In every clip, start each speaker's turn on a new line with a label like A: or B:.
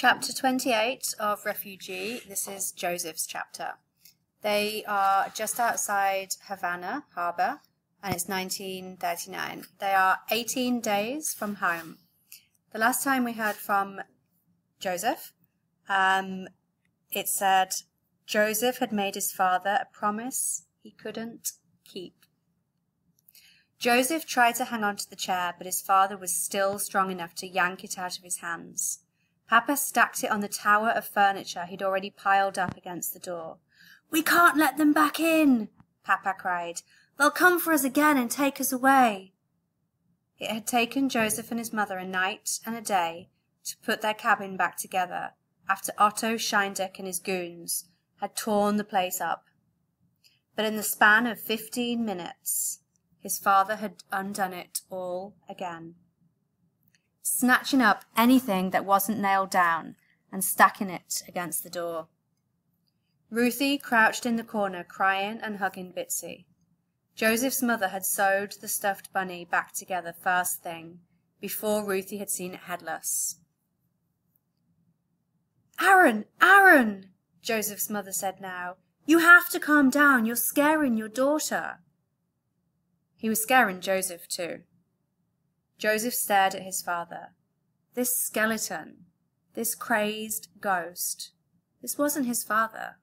A: Chapter 28 of Refugee. This is Josef's chapter. They are just outside Havana Harbour, and it's 1939. They are 18 days from home. The last time we heard from Josef, it said Josef had made his father a promise he couldn't keep. Josef tried to hang on to the chair, but his father was still strong enough to yank it out of his hands. Papa stacked it on the tower of furniture he'd already piled up against the door. "We can't let them back in," Papa cried. "They'll come for us again and take us away." It had taken Josef and his mother a night and a day to put their cabin back together after Otto Scheindeck and his goons had torn the place up. But in the span of 15 minutes, his father had undone it all again, snatching up anything that wasn't nailed down and stacking it against the door. Ruthie crouched in the corner, crying and hugging Bitsy. Josef's mother had sewed the stuffed bunny back together first thing, before Ruthie had seen it headless. "Aaron, Aaron," Josef's mother said now. "You have to calm down. You're scaring your daughter." He was scaring Josef too. Josef stared at his father. This skeleton, this crazed ghost, this wasn't his father.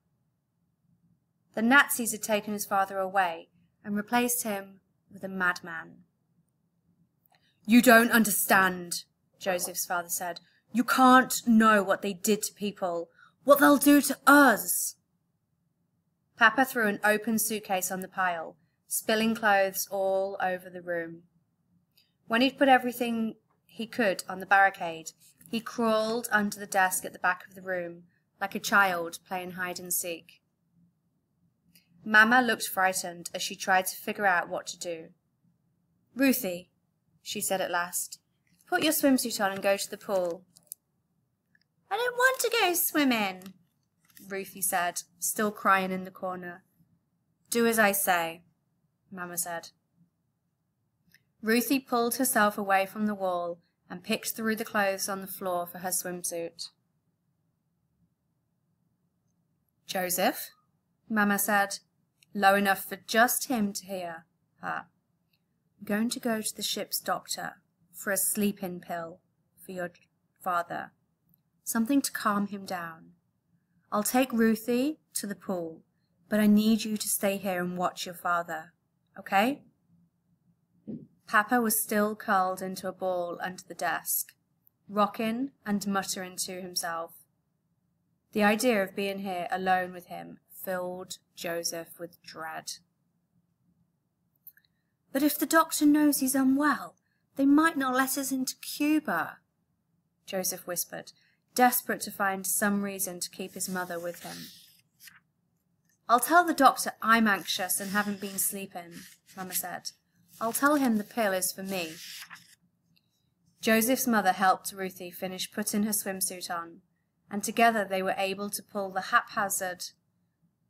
A: The Nazis had taken his father away and replaced him with a madman. "You don't understand," Josef's father said. "You can't know what they did to people, what they'll do to us." Papa threw an open suitcase on the pile, spilling clothes all over the room. When he'd put everything he could on the barricade, he crawled under the desk at the back of the room, like a child playing hide-and-seek. Mama looked frightened as she tried to figure out what to do. "Ruthie," she said at last, "put your swimsuit on and go to the pool." "I don't want to go swimming," Ruthie said, still crying in the corner. "Do as I say," Mama said. Ruthie pulled herself away from the wall and picked through the clothes on the floor for her swimsuit. "Josef," Mama said, low enough for just him to hear her, "I'm going to go to the ship's doctor for a sleep-in pill for your father, something to calm him down. I'll take Ruthie to the pool, but I need you to stay here and watch your father, okay?" Papa was still curled into a ball under the desk, rocking and muttering to himself. The idea of being here alone with him filled Josef with dread. "But if the doctor knows he's unwell, they might not let us into Cuba," Josef whispered, desperate to find some reason to keep his mother with him. "I'll tell the doctor I'm anxious and haven't been sleeping," Mama said. "I'll tell him the pill is for me." Josef's mother helped Ruthie finish putting her swimsuit on, and together they were able to pull the haphazard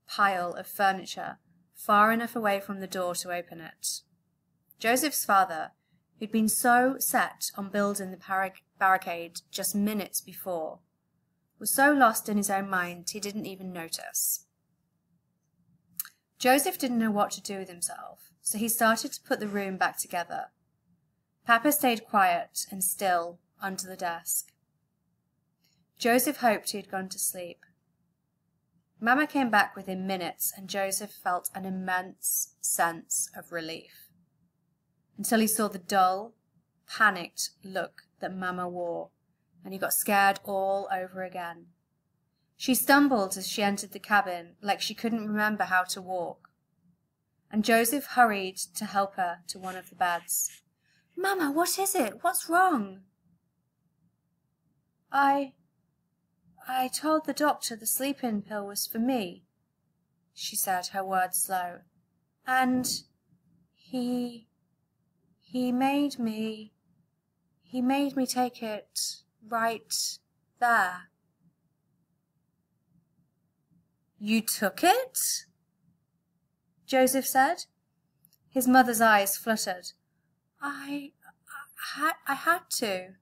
A: pile of furniture far enough away from the door to open it. Josef's father, who'd been so set on building the barricade just minutes before, was so lost in his own mind he didn't even notice. Josef didn't know what to do with himself, so he started to put the room back together. Papa stayed quiet and still under the desk. Josef hoped he had gone to sleep. Mama came back within minutes, and Josef felt an immense sense of relief, until he saw the dull, panicked look that Mama wore, and he got scared all over again. She stumbled as she entered the cabin, like she couldn't remember how to walk, and Josef hurried to help her to one of the beds. "Mama, what is it? What's wrong?" I told the doctor the sleep-in pill was for me," she said, her words slow. "And he made me take it right there." "You took it?" Josef said. His mother's eyes fluttered. I had to,"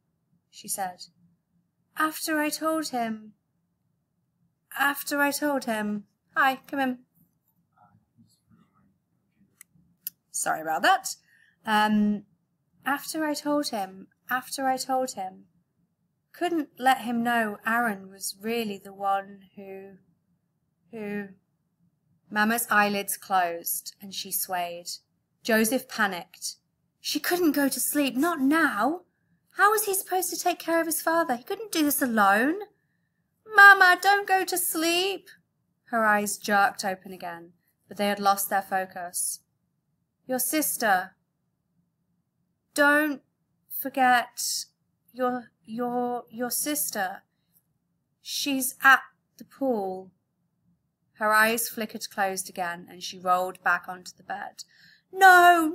A: she said. After I told him... Hi, come in. Sorry about that. After I told him. Couldn't let him know Aaron was really the one who... Mama's eyelids closed and she swayed. Joseph panicked. She couldn't go to sleep, not now. How was he supposed to take care of his father? He couldn't do this alone. Mama, don't go to sleep. Her eyes jerked open again, but they had lost their focus. Your sister. Don't forget your sister. She's at the pool. Her eyes flickered closed again, and she rolled back onto the bed. No,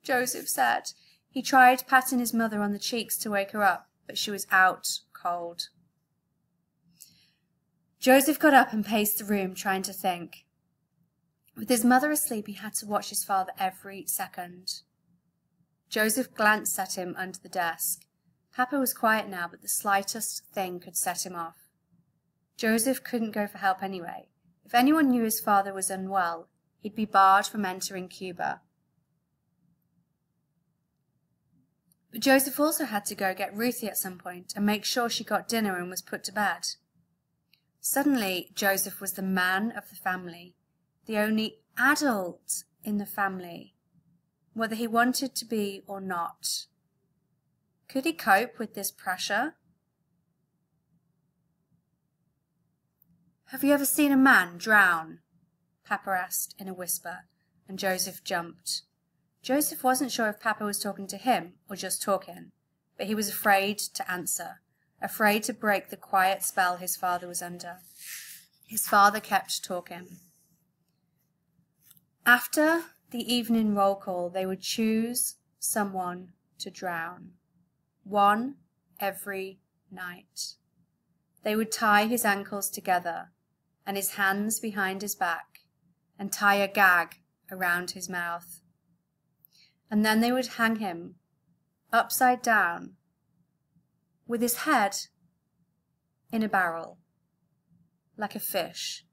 A: Joseph said. He tried patting his mother on the cheeks to wake her up, but she was out cold. Joseph got up and paced the room, trying to think. With his mother asleep, he had to watch his father every second. Joseph glanced at him under the desk. Papa was quiet now, but the slightest thing could set him off. Joseph couldn't go for help anyway. If anyone knew his father was unwell, he'd be barred from entering Cuba. But Joseph also had to go get Ruthie at some point and make sure she got dinner and was put to bed. Suddenly, Joseph was the man of the family, the only adult in the family, whether he wanted to be or not. Could he cope with this pressure? Have you ever seen a man drown? Papa asked in a whisper, and Joseph jumped. Joseph wasn't sure if Papa was talking to him or just talking, but he was afraid to answer, afraid to break the quiet spell his father was under. His father kept talking. After the evening roll call, they would choose someone to drown. One every night. They would tie his ankles together and his hands behind his back and tie a gag around his mouth. And then they would hang him upside down with his head in a barrel, like a fish,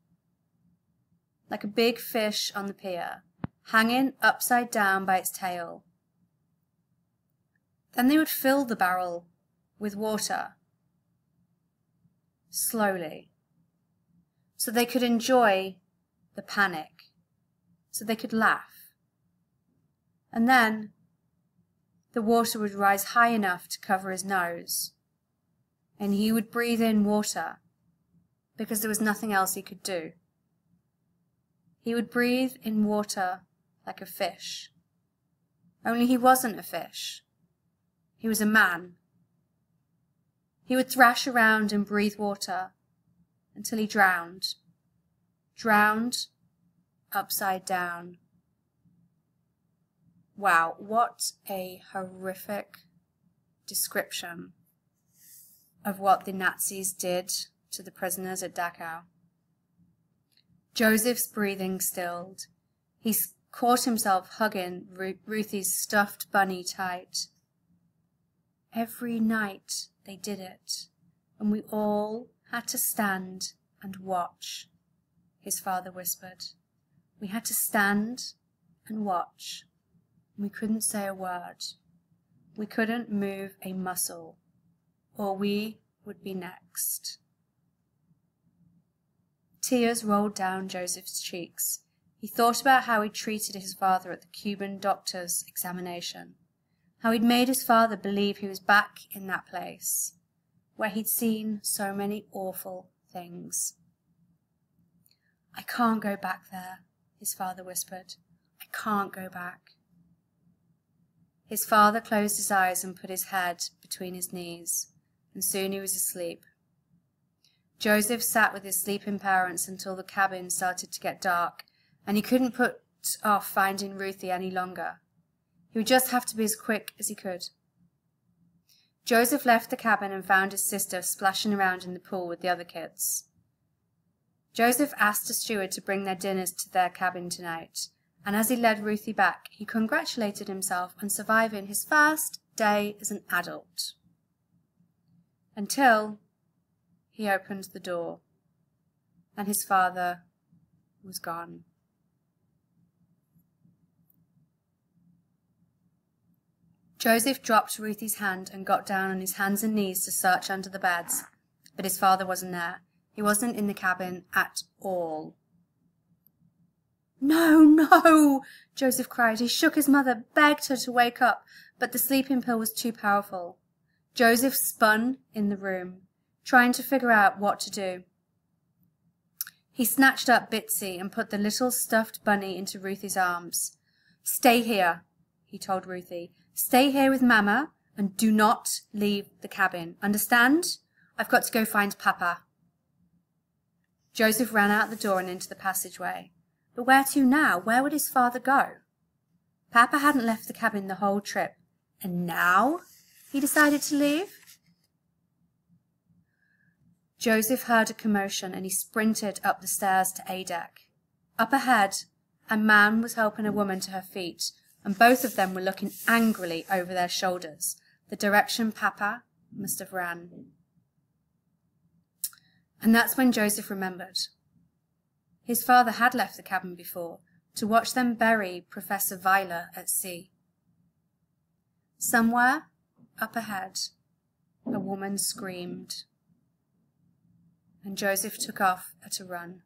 A: like a big fish on the pier, hanging upside down by its tail. Then they would fill the barrel with water, slowly, so they could enjoy the panic, so they could laugh. And then the water would rise high enough to cover his nose, and he would breathe in water because there was nothing else he could do. He would breathe in water like a fish. Only he wasn't a fish. He was a man. He would thrash around and breathe water until he drowned. Drowned upside down. Wow, what a horrific description of what the Nazis did to the prisoners at Dachau. Joseph's breathing stilled. He caught himself hugging Ruthie's stuffed bunny tight. Every night they did it, and we all had to stand and watch, his father whispered. We had to stand and watch. We couldn't say a word. We couldn't move a muscle, or we would be next. Tears rolled down Joseph's cheeks. He thought about how he'd treated his father at the Cuban doctor's examination, how he'd made his father believe he was back in that place, where he'd seen so many awful things. I can't go back there, his father whispered. I can't go back. His father closed his eyes and put his head between his knees, and soon he was asleep. Joseph sat with his sleeping parents until the cabin started to get dark, and he couldn't put off finding Ruthie any longer. He would just have to be as quick as he could. Joseph left the cabin and found his sister splashing around in the pool with the other kids. Joseph asked a steward to bring their dinners to their cabin tonight, and as he led Ruthie back, he congratulated himself on surviving his first day as an adult. until he opened the door, and his father was gone. Joseph dropped Ruthie's hand and got down on his hands and knees to search under the beds, but his father wasn't there. He wasn't in the cabin at all. "No, no!" Joseph cried. He shook his mother, begged her to wake up, but the sleeping pill was too powerful. Joseph spun in the room, trying to figure out what to do. He snatched up Bitsy and put the little stuffed bunny into Ruthie's arms. "Stay here," he told Ruthie. "Stay here with Mama and do not leave the cabin. Understand? I've got to go find Papa." Joseph ran out the door and into the passageway. But where to now? Where would his father go? Papa hadn't left the cabin the whole trip, and now he decided to leave? Joseph heard a commotion and he sprinted up the stairs to A deck. Up ahead, a man was helping a woman to her feet, and both of them were looking angrily over their shoulders, the direction Papa must have ran. And that's when Joseph remembered. His father had left the cabin before to watch them bury Professor Weiler at sea. Somewhere up ahead, a woman screamed, and Joseph took off at a run.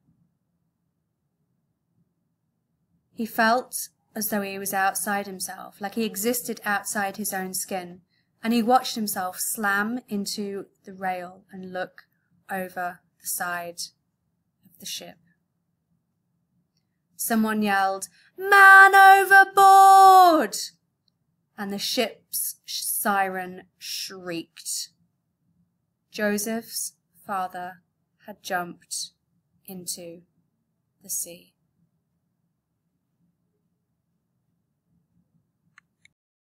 A: He felt as though he was outside himself, like he existed outside his own skin, and he watched himself slam into the rail and look over the side of the ship. Someone yelled, "Man overboard!" and the ship's siren shrieked. Joseph's father had jumped into the sea.